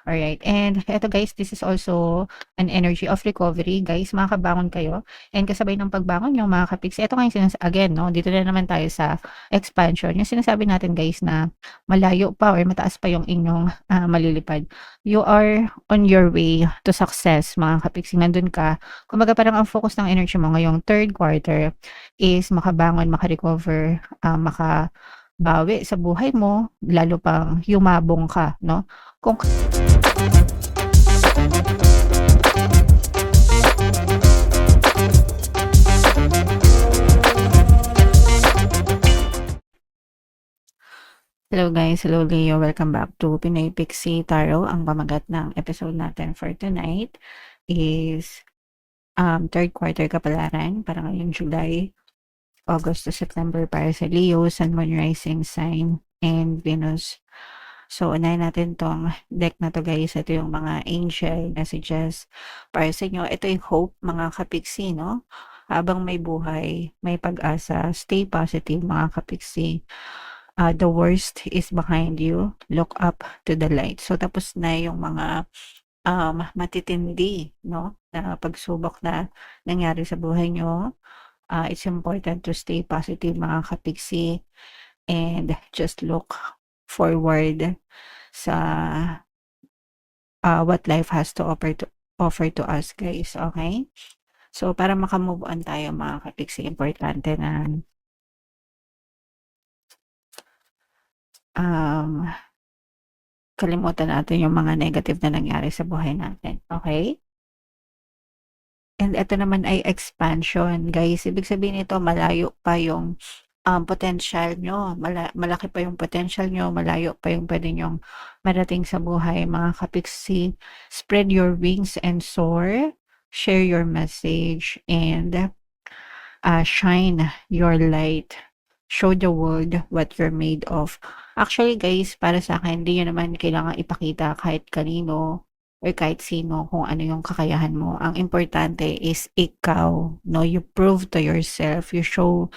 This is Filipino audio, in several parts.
Alright, and eto guys, this is also an energy of recovery guys, makakabangon kayo and kasabay ng pagbangon niyo mga ka-Pixie, eto nga yung again 'no, dito na naman tayo sa expansion, yung sinasabi natin guys na malayo pa or mataas pa yung inyong, malilipad. You are on your way to success mga ka-Pixie, nandun ka. Kumbaga parang ang focus ng energy mo ngayong third quarter is makabangon, maka-recover, makabawi sa buhay mo, lalo pang yumabong ka 'no. Kung hello guys, hello Leo, welcome back to Pinoy Pixie Tarot. Ang pamagat ng episode natin for tonight is third quarter kapalaran para ngayong July, August to September para sa Leo, Sun, Moon, Rising Sign, and Venus. So, unahin natin tong deck na to guys. Ito yung mga angel messages para sa inyo. Ito yung hope mga kapiksi, no? Habang may buhay, may pag-asa. Stay positive mga kapiksi. The worst is behind you. Look up to the light. So, tapos na yung mga matitindi, no? Na pagsubok na nangyari sa buhay nyo. It's important to stay positive mga kapiksi and just look forward sa what life has to offer to us guys, okay? So para maka-move on tayo mga kapiksi, importante na kalimutan natin yung mga negative na nangyari sa buhay natin, okay? And ito naman ay expansion guys, ibig sabihin nito malayo pa yung potential nyo, malaki pa yung potential nyo, malayo pa yung pwede nyong marating sa buhay mga kapiksi. Spread your wings and soar, share your message, and shine your light. Show the world what you're made of. Actually guys, para sa akin, hindi nyo naman kailangan ipakita kahit kanino or kahit sino kung ano yung kakayahan mo. Ang importante is ikaw, no? You prove to yourself, you show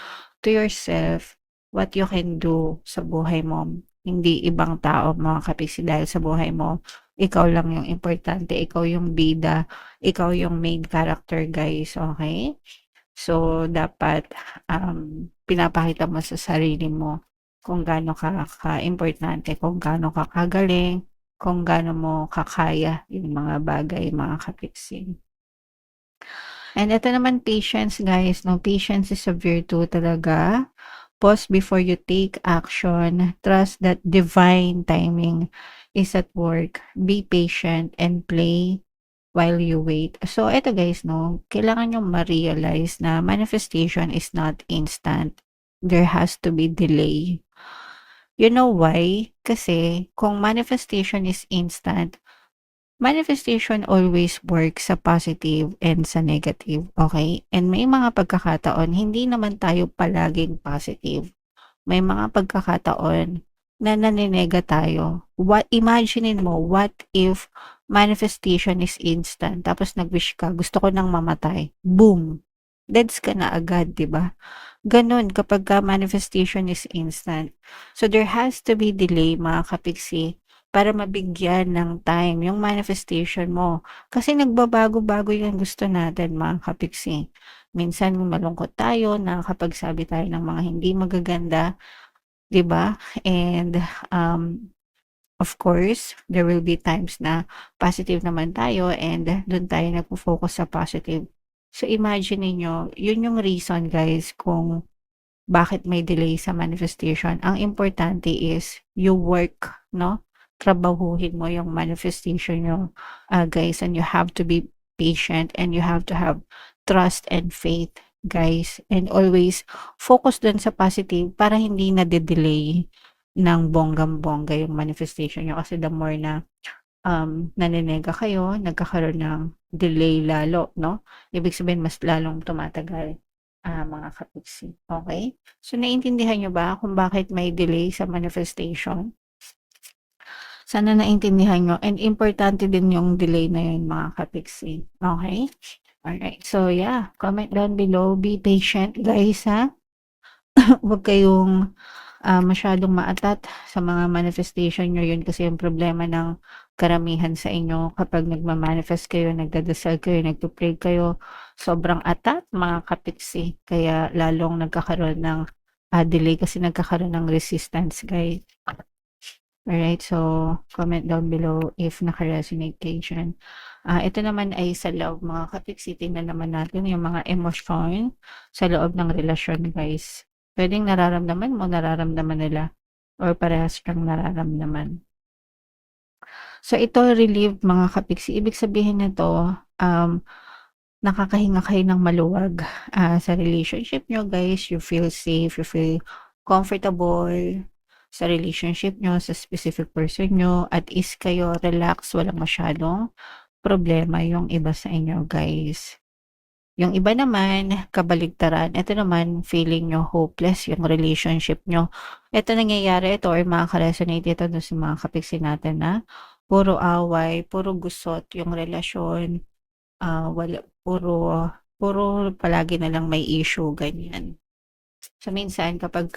to yourself what you can do sa buhay mo. Hindi ibang tao mga kapiksi dahil sa buhay mo. Ikaw lang yung importante, ikaw yung bida, ikaw yung main character guys, okay? So, dapat pinapakita mo sa sarili mo kung gaano ka-importante, kung gaano ka kagaling, kung gaano mo kakaya yung mga bagay mga kapiksi. And ito naman patience guys, no? Patience is a virtue talaga. Pause before you take action. Trust that divine timing is at work. Be patient and play while you wait. So, ito guys, no? Kailangan nyo ma-realize na manifestation is not instant. There has to be delay. You know why? Kasi kung manifestation is instant, manifestation always works sa positive and sa negative, okay? And may mga pagkakataon, hindi naman tayo palaging positive. May mga pagkakataon na naninega tayo. Imaginein mo, what if manifestation is instant, tapos nag-wish ka, gusto ko nang mamatay. Boom! Deads ka na agad, di ba? Ganon kapag manifestation is instant. So there has to be delay mga kapiksi para mabigyan ng time yung manifestation mo. Kasi nagbabago-bago yung gusto natin mga kapiksi. Minsan malungkot tayo, nakakapagsabi tayo ng mga hindi magaganda, 'di ba? And of course, there will be times na positive naman tayo and doon tayo nagfo-focus sa positive. So imagine niyo, yun yung reason guys kung bakit may delay sa manifestation. Ang importante is you work, no? Trabahuhin mo yung manifestation nyo, guys, and you have to be patient and you have to have trust and faith, guys, and always focus dun sa positive para hindi na delay ng bonggang-bongga yung manifestation nyo kasi the more na naninega kayo, nagkakaroon ng delay lalo, no? Ibig sabihin mas lalong tumatagal mga kapiksi. Okay? So, naiintindihan nyo ba kung bakit may delay sa manifestation? Sana naintindihan nyo. And importante din yung delay na yun mga kapiksi. Okay? Alright. So, yeah. Comment down below. Be patient, guys, ha? Huwag kayong masyadong maatat sa mga manifestation niyo. Yun kasi yung problema ng karamihan sa inyo kapag nagma-manifest kayo, nagdadasal kayo, nagpe-pray kayo, sobrang atat mga kapiksi. Kaya lalong nagkakaroon ng delay kasi nagkakaroon ng resistance, guys. Alright, so comment down below if naka-resonate kayo dyan. Ito naman ay sa loob mga kapiksi. Tingnan naman natin yung mga emosyon sa loob ng relasyon, guys. Pwedeng nararamdaman mo, nararamdaman nila, or parehas kang nararamdaman. So ito relieved mga kapiksi. Ibig sabihin nito, nakakahinga kayo ng maluwag sa relationship nyo, guys. You feel safe, you feel comfortable sa relationship nyo, sa specific person nyo, at is kayo, relax, walang masyadong problema yung iba sa inyo, guys. Yung iba naman, kabaligtaran. Ito naman, feeling nyo hopeless yung relationship nyo. Ito nangyayari, ito or makaka-resonate ito dun sa mga kapiksi natin na puro away, puro gusot yung relasyon, wala, puro palagi na lang may issue, ganyan. So, minsan kapag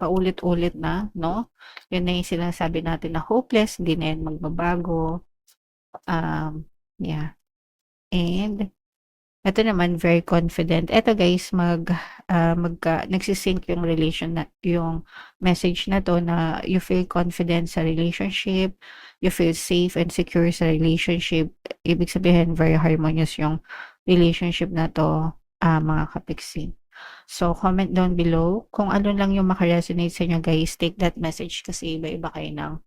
paulit-ulit na, no? Yun na yung sinasabi natin na hopeless, hindi na yan magbabago. Yeah. And ito naman, very confident. Ito guys, nagsisync yung yung message na to na you feel confident sa relationship, you feel safe and secure sa relationship. Ibig sabihin, very harmonious yung relationship na to, mga kapiksi. So, comment down below kung ano lang yung makaresonate sa inyo, guys. Take that message kasi iba-iba kayo ng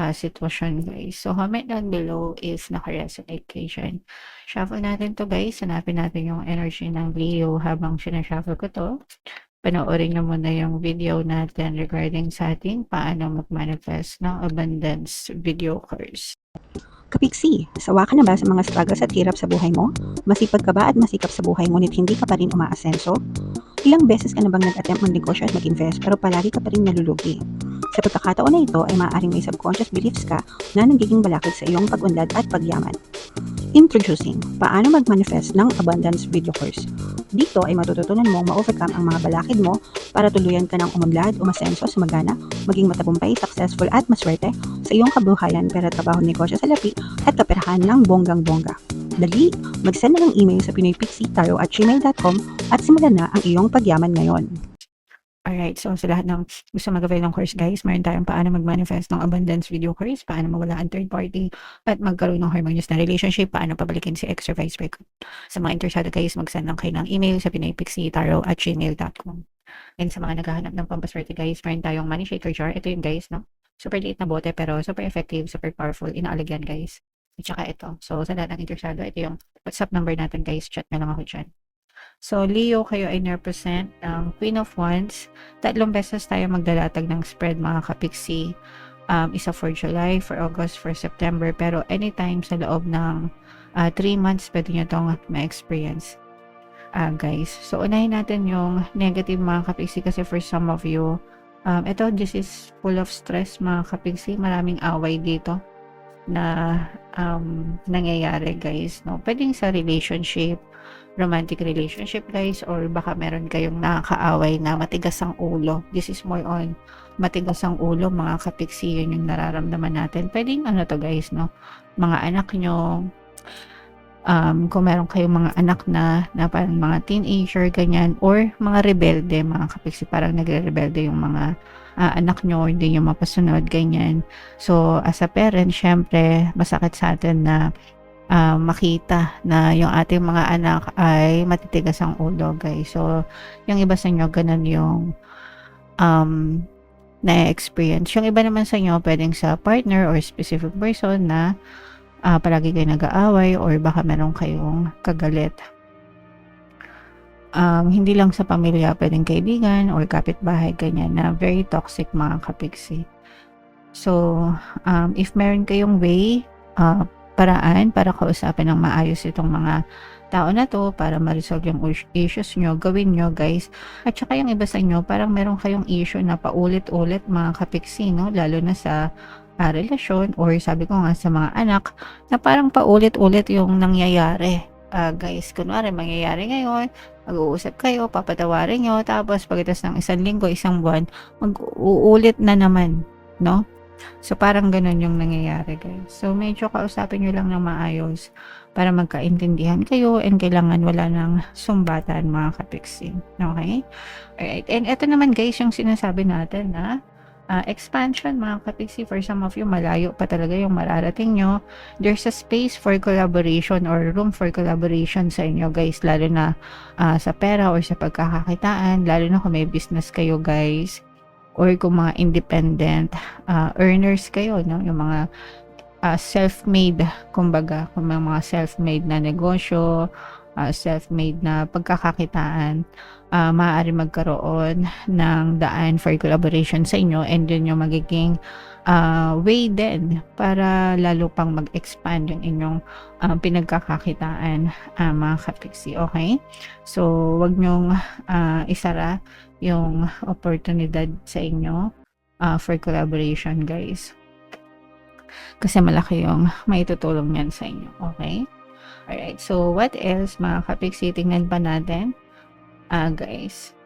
sitwasyon, guys. So, comment down below if naka-resonate kayo dyan. Shuffle natin to, guys. Hanapin natin yung energy ng Leo habang sinashuffle ko to. Panoorin nyo muna yung video natin regarding sa ating paano mag-manifest ng abundance video course. Kapiksi, sawa ka na ba sa mga struggles at hirap sa buhay mo? Masipag ka ba at masikap sa buhay ngunit hindi ka pa rin umaasenso? Ilang beses ka na bang nag-attempt mag-negosyo at mag-invest pero palagi ka pa rin nalulugi? Sa pagkakataon na ito ay maaaring may subconscious beliefs ka na nagiging balakid sa iyong pag-unlad at pagyaman. Introducing, paano mag-manifest ng abundance video course. Dito ay matututunan mong ma-overcome ang mga balakid mo para tuluyan ka ng umunlad, umasenso, sumagana, maging matagumpay, successful at maswerte sa iyong kabuhayan, pera, trabaho, negosyo, salapi at kaperahan ng bonggang-bongga. Dali, mag-send na ng email sa pinoypixie@gmail.com at simulan na ang iyong pagyaman ngayon. Alright, so sa lahat ng gusto mag-avail ng course, guys, meron tayong paano mag-manifest ng abundance video course, paano mawala ang third party at magkaroon ng harmonious na relationship, paano pabalikin si ex or vice versa. Sa mga interesado, guys, mag-send lang kayo ng email sa pinoypixie@gmail.com. And sa mga naghahanap ng pampaswerte, guys, meron tayong money shaker jar. Ito yung, guys, no? Super liit na bote pero super effective, super powerful. Inaalagyan, guys. At saka ito. So, sa lahat ng interesado, ito yung WhatsApp number natin, guys. Chat na lang ako dyan. So, Leo, kayo ay represent ng Queen of Wands. 3 beses tayo maglalatag ng spread, mga kapiksi. Isa for July, for August, for September. Pero anytime sa loob ng 3 months, pwede nyo itong ma-experience, guys. So, unahin natin yung negative, mga kapiksi, kasi for some of you, this is full of stress, mga kapiksi. Maraming away dito na nangyayari, guys, no? Pwedeng sa relationship, romantic relationship, guys, or baka meron kayong nakakaaway na matigas ang ulo. This is more on matigas ang ulo, mga kapiksi. Yun yung nararamdaman natin. Pwedeng ano to, guys, no? Mga anak nyo, kung meron kayong mga anak na parang mga teenager, ganyan, or mga rebelde, mga kapiksi, parang nagre-rebelde yung mga anak nyo, hindi nyo mapasunod, ganyan. So, as a parent, syempre, masakit sa atin na makita na yung ating mga anak ay matitigas ang ulo, guys. So, yung iba sa inyo, ganun yung na-experience. Yung iba naman sa inyo, pwedeng sa partner or specific person na palagi kayo nag-aaway or baka meron kayong kagalit. Hindi lang sa pamilya, pwedeng kaibigan or kapitbahay, ganyan, na very toxic, mga kapiksi. So, if meron kayong way, paraan para kausapin ng maayos itong mga tao na to para ma-resolve yung issues nyo, gawin nyo, guys. At saka yung iba sa inyo, parang meron kayong issue na paulit-ulit, mga kapiksi, no? Lalo na sa relasyon or sabi ko nga sa mga anak na parang paulit-ulit yung nangyayari. guys, kunwari mangyayari ngayon, mag-uusap kayo, papatawarin niyo, tapos pagkatapos ng isang linggo, isang buwan, mag-uulit na naman, no? So, parang gano'n yung nangyayari, guys. So, medyo kausapin niyo lang ng maayos para magkaintindihan kayo and kailangan wala ng sumbatan, mga kapiksi. Okay? Alright. And eto naman, guys, yung sinasabi natin na expansion, mga kapiksi. For some of you, malayo pa talaga yung mararating nyo. There's a space for collaboration or room for collaboration sa inyo, guys. Lalo na sa pera or sa pagkakakitaan. Lalo na kung may business kayo, guys. Or kung mga independent earners kayo, no? Yung mga self-made, kumbaga, kung may mga self-made na negosyo, self-made na pagkakakitaan, maaari magkaroon ng daan for collaboration sa inyo, and yun yung magiging way din para lalo pang mag-expand yung inyong pinagkakakitaan, mga kapiksi. Okay? So, wag nyong isara yung oportunidad sa inyo for collaboration, guys. Kasi malaki yung maitutulong yan sa inyo. Okay? Alright. So, what else, mga kapiksi? Tingnan pa natin. Guys.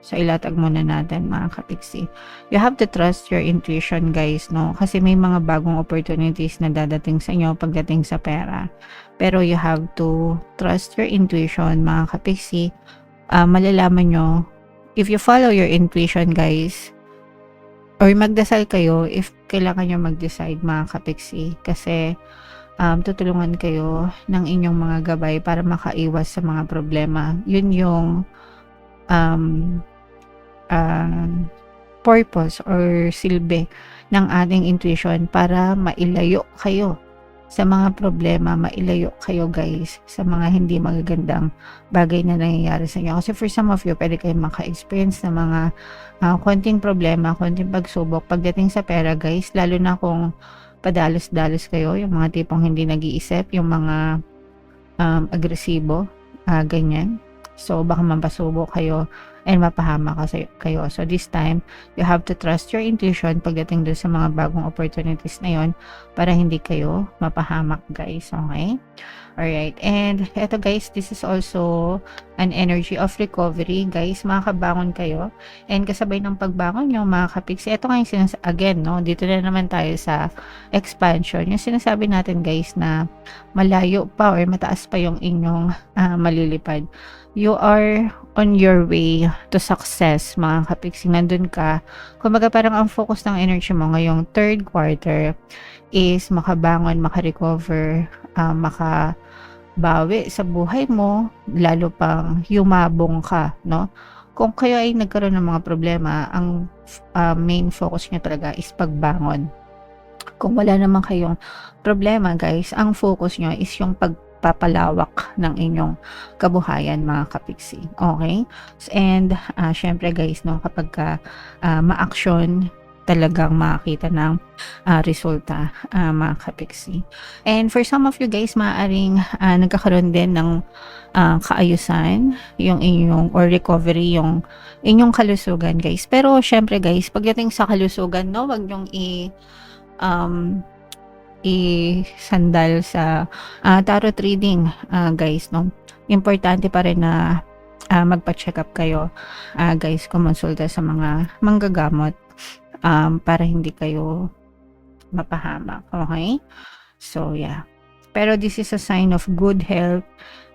So, ilatag muna natin, mga kapiksi. You have to trust your intuition, guys, no? Kasi may mga bagong opportunities na dadating sa inyo pagdating sa pera. Pero you have to trust your intuition, mga kapiksi. Malalaman nyo, if you follow your intuition, guys, or magdasal kayo if kailangan nyo mag-decide, mga kapiksi. Kasi, tutulungan kayo ng inyong mga gabay para makaiwas sa mga problema. Yun yung purpose or silbi ng ating intuition para mailayo kayo sa mga problema, mailayo kayo, guys, sa mga hindi magagandang bagay na nangyayari sa inyo. Kasi for some of you, pwede kayong maka-experience ng mga konting problema, konting pagsubok pagdating sa pera, guys, lalo na kung padalos-dalos kayo, yung mga tipong hindi nag-iisip, yung mga agresibo, ganyan. So, baka mapasubo kayo and mapahama kayo. So, this time, you have to trust your intuition pagdating doon sa mga bagong opportunities na yon para hindi kayo mapahamak, guys. Okay? Alright. And, eto, guys, this is also an energy of recovery, guys. Makakabangon kayo. And, kasabay ng pagbangon nyo, mga kapiksi, eto nga yung again, no? Dito na naman tayo sa expansion. Yung sinasabi natin, guys, na malayo pa or mataas pa yung inyong malilipad. You are on your way to success, mga kapiksi. Nandun ka. Kumbaga parang ang focus ng energy mo ngayong third quarter is makabangon, makarecover, makabawi sa buhay mo, lalo pang yumabong ka, no? Kung kayo ay nagkaroon ng mga problema, ang main focus nyo talaga is pagbangon. Kung wala naman kayong problema, guys, ang focus nyo is yung pagpapalawak ng inyong kabuhayan, mga kapiksi. Okay? And, syempre, guys, no, kapag ma-action, talagang makakita ng resulta, mga kapiksi. And for some of you, guys, maaaring nagkakaroon din ng kaayusan, yung inyong, or recovery, yung inyong kalusugan, guys. Pero, syempre, guys, pagdating sa kalusugan, no, wag nyong i-sandal sa tarot reading, guys, no? Importante pa rin na magpa-check up kayo, guys, kumonsulta sa mga manggagamot para hindi kayo mapahamak. Okay? So, yeah. Pero this is a sign of good health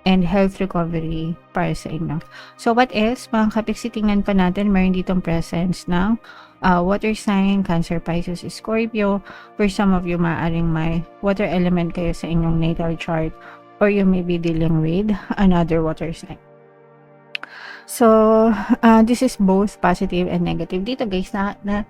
and health recovery para sa inyo. So, what else? Mga kapiksi, tingnan pa natin, meron ditong presence ng water sign, Cancer, Pisces, Scorpio. For some of you, maaaring may water element kayo sa inyong natal chart, or you may be dealing with another water sign. So, this is both positive and negative. Dito, guys, na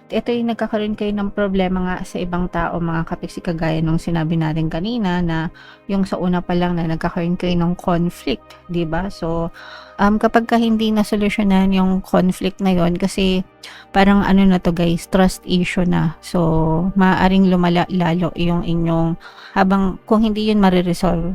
ito yung nagkakaroon kayo ng problema nga sa ibang tao, mga kapiksi, kagaya nung sinabi natin kanina na yung sa una pa lang na nagkakaroon kayo ng conflict, diba? So, kapag ka hindi na solusyonan yung conflict na yon, kasi parang ano na to, guys, trust issue na. So, maaaring lumala lalo yung inyong, habang kung hindi yun mariresolve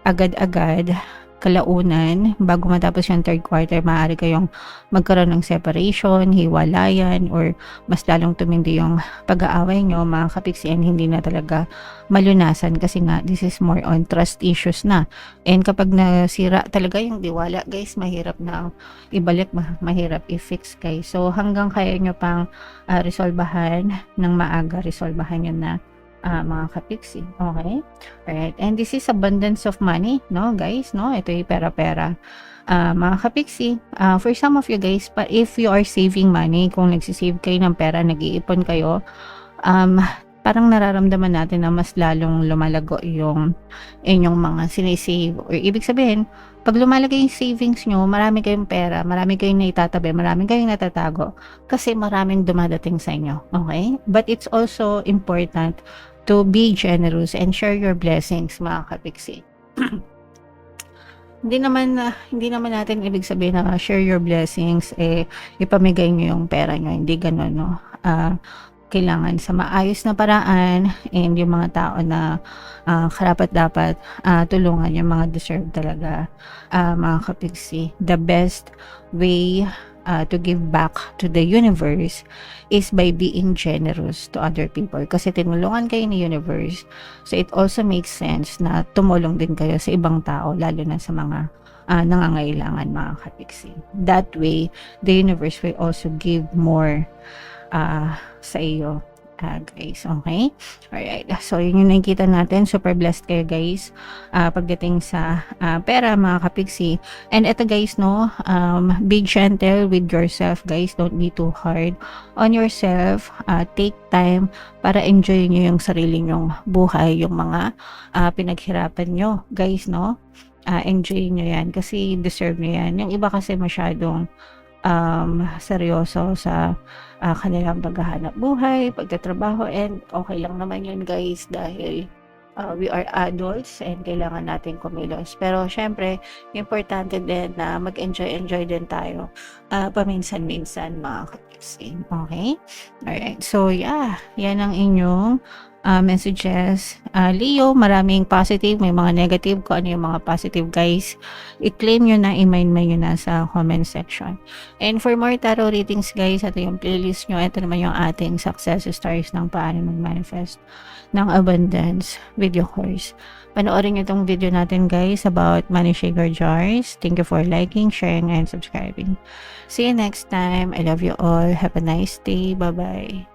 agad-agad, kalaunan, bago matapos yung third quarter, maaari kayong magkaroon ng separation, hiwalayan, or mas lalong tumindi yung pag-aaway nyo, mga kapiksi, and hindi na talaga malunasan kasi nga this is more on trust issues na. And kapag nasira talaga yung diwala, guys, mahirap na ibalik, mahirap i-fix, guys. So hanggang kaya nyo pang resolbahan ng maaga, resolbahan nyo na, mga kapiksi. Okay? Alright. And this is abundance of money, no, guys, no? Ito yung pera-pera. Mga kapiksi, for some of you guys, if you are saving money, kung nagsisave kayo ng pera, nag-iipon kayo, parang nararamdaman natin na mas lalong lumalago yung inyong mga sinisave. Or ibig sabihin, pag lumalagay yung savings nyo, marami kayong pera, marami kayong naitatabi, marami kayong natatago, kasi maraming dumadating sa inyo. Okay? But it's also important to be generous and share your blessings, mga kapiksi. Hindi naman natin ibig sabihin na share your blessings, ipamigay nyo yung pera nyo. Hindi ganun, no? Kailangan sa maayos na paraan, and yung mga tao na karapat-dapat tulungan, yung mga deserve talaga, mga kapiksi. The best way to give back to the universe is by being generous to other people, kasi tinulungan kayo ni universe, so it also makes sense na tumulong din kayo sa ibang tao, lalo na sa mga nangangailangan, mga kapiksi. That way the universe will also give more sa iyo, guys. Okay? Alright. So, yun yung nakikita natin. Super blessed kayo, guys, pagdating sa pera, mga kapiksi. And ito, guys, no, be gentle with yourself, guys. Don't be too hard on yourself. Take time para enjoy nyo yung sarili nyong buhay, yung mga pinaghirapan nyo, guys, no? Enjoy nyo yan kasi deserve nyo yan. Yung iba kasi masyadong seryoso sa kanilang paghahanap buhay, pagtatrabaho, and okay lang naman yun, guys, dahil we are adults and kailangan natin kumilos. Pero syempre, importante din na mag-enjoy din tayo paminsan-minsan, mga kapiksi. Okay? Alright. So yeah, yan ang inyong messages. Leo, maraming positive, may mga negative. Kung ano yung mga positive, guys, i-claim nyo na, i-mind nyo na sa comment section. And for more tarot readings, guys, ito yung playlist nyo. Ito naman yung ating success stories ng paano mag-manifest ng abundance video course. Panoorin nyo itong video natin, guys, about money shaker jars. Thank you for liking, sharing, and subscribing. See you next time. I love you all. Have a nice day. Bye-bye.